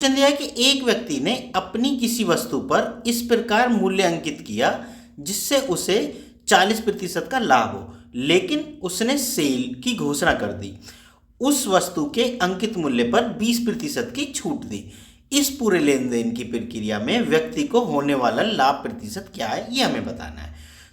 Question दिया है कि एक व्यक्ति ने अपनी किसी वस्तु पर इस प्रकार मूल्य अंकित किया जिससे उसे 40% का लाभ हो, लेकिन उसने सेल की घोषणा कर दी। उस वस्तु के अंकित मूल्य पर 20% की छूट दी। इस पूरे लेन देन की प्रक्रिया में व्यक्ति को होने वाला लाभ प्रतिशत क्या है, ये हमें बताना है।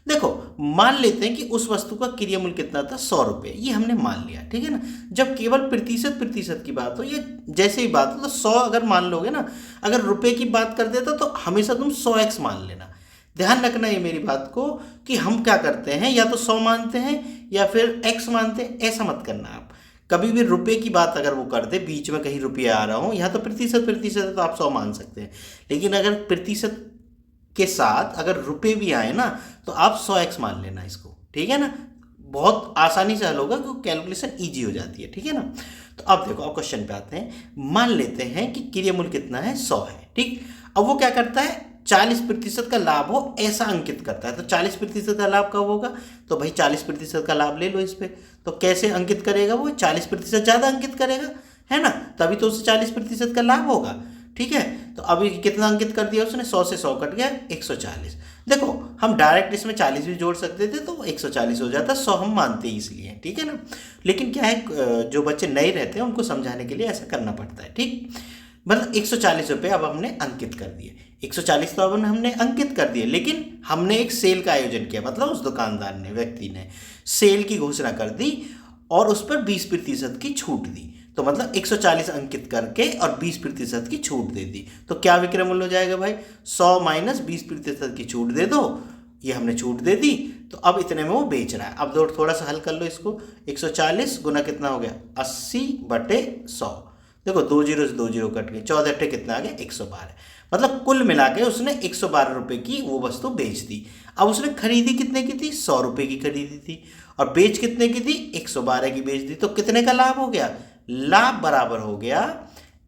देखो, मान लेते हैं कि उस वस्तु का क्रिया मूल्य कितना था, 100 रुपये, ये हमने मान लिया, ठीक है ना। जब केवल प्रतिशत प्रतिशत की बात हो, ये जैसे ही बात हो, तो 100 अगर मान लोगे ना, अगर रुपए की बात कर देता तो हमेशा तुम 100x मान लेना। ध्यान रखना ये मेरी बात को कि हम क्या करते हैं, या तो 100 मानते हैं या फिर x मानते हैं, ऐसा मत करना आप। कभी भी रुपए की बात अगर वो कर दे, बीच में कहीं रुपया आ रहा हो, यहाँ तो प्रतिशत प्रतिशत है तो आप 100 मान सकते हैं, लेकिन अगर प्रतिशत के साथ अगर रुपए भी आए ना तो आप 100x मान लेना इसको, ठीक है ना। बहुत आसानी से हल होगा क्योंकि कैलकुलेशन ईजी हो जाती है, ठीक है ना। तो अब देखो, अब क्वेश्चन पे आते हैं। मान लेते हैं कि क्रिया मूल्य कितना है, 100 है, ठीक। अब वो क्या करता है, 40% का लाभ हो ऐसा अंकित करता है। तो 40% का लाभ कब होगा, तो भाई 40% का लाभ ले लो इस पे। तो कैसे अंकित करेगा, वो 40% ज़्यादा अंकित करेगा, है ना, तभी तो उसे 40% का लाभ होगा, ठीक है। तो अभी कितना अंकित कर दिया उसने, 100 से 100 कट गया 140। देखो, हम डायरेक्ट इसमें 40 भी जोड़ सकते थे तो 140 हो जाता, 100 हम मानते ही इसलिए, ठीक है ना। लेकिन क्या है, जो बच्चे नए रहते हैं उनको समझाने के लिए ऐसा करना पड़ता है, ठीक। मतलब 140 रुपये अब हमने अंकित कर दिए, 140 तो अब हमने अंकित कर दिए, लेकिन हमने एक सेल का आयोजन किया, मतलब उस दुकानदार ने, व्यक्ति ने सेल की घोषणा कर दी और उस पर 20% की छूट दी। तो मतलब 140 अंकित करके और 20% की छूट दे दी। तो क्या विक्रय मूल्य हो जाएगा भाई, 100 माइनस 20% की छूट दे दो, ये हमने छूट दे दी, तो अब इतने में वो बेच रहा है। अब थोड़ा सा हल कर लो इसको, 140 गुना कितना हो गया, 80/100। देखो, 2 जीरो से 2 जीरो कट गए, 14 अट्ठे कितना आ गया, 112। मतलब कुल मिला के उसने 112 रुपये की वो वस्तु बेच दी। अब उसने खरीदी कितने की थी, 100 रुपये की खरीदी थी, और बेच कितने की थी, 112 की बेच दी। तो कितने का लाभ हो गया, लाभ बराबर हो गया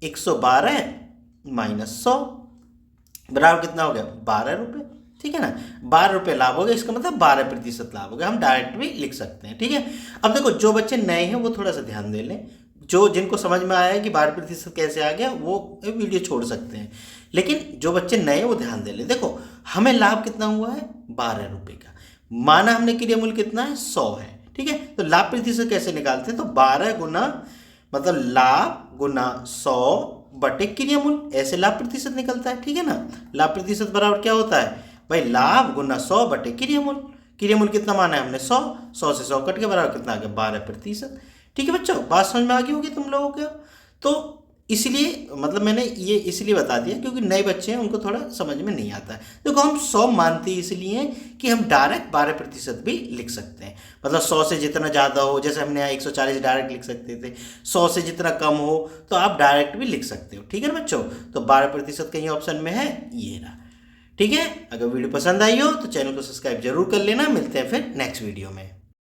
112 माइनस 100, बराबर कितना हो गया, 12 रुपये, ठीक है ना। 12 रुपये लाभ हो गया, इसका मतलब 12% लाभ हो गया। हम डायरेक्ट भी लिख सकते हैं, ठीक है। अब देखो, जो बच्चे नए हैं वो थोड़ा सा ध्यान दे लें, जो जिनको समझ में आया है कि 12% कैसे आ गया वो वीडियो छोड़ सकते हैं, लेकिन जो बच्चे नए वो ध्यान दे लें। देखो, हमें लाभ कितना हुआ है, 12 रुपये का, माना हमने क्रिया मूल्य कितना है, 100 है, ठीक है। तो लाभ प्रतिशत कैसे निकालते हैं, तो 12 गुना, मतलब लाभ गुना 100 बटे क्रिया मूल्य, ऐसे लाभ प्रतिशत निकलता है, ठीक है ना। लाभ प्रतिशत बराबर क्या होता है भाई, लाभ गुना 100 बटे क्रिया मूल्य। क्रिया मूल्य कितना माना है हमने, 100 से 100 कट के बराबर कितना आ गया, 12%, ठीक है बच्चों। बात समझ में आ गई होगी तुम लोगों को। तो इसलिए मतलब मैंने ये इसलिए बता दिया क्योंकि नए बच्चे हैं, उनको थोड़ा समझ में नहीं आता है। देखो, हम 100 मानते हैं इसलिए कि हम डायरेक्ट 12% भी लिख सकते हैं। मतलब 100 से जितना ज़्यादा हो, जैसे हमने यहाँ 140 डायरेक्ट लिख सकते थे, 100 से जितना कम हो तो आप डायरेक्ट भी लिख सकते हो, ठीक है ना बच्चों। तो 12% कहीं ऑप्शन में है, ये रहा, ठीक है। अगर वीडियो पसंद आई हो तो चैनल को सब्सक्राइब जरूर कर लेना। मिलते हैं फिर नेक्स्ट वीडियो में।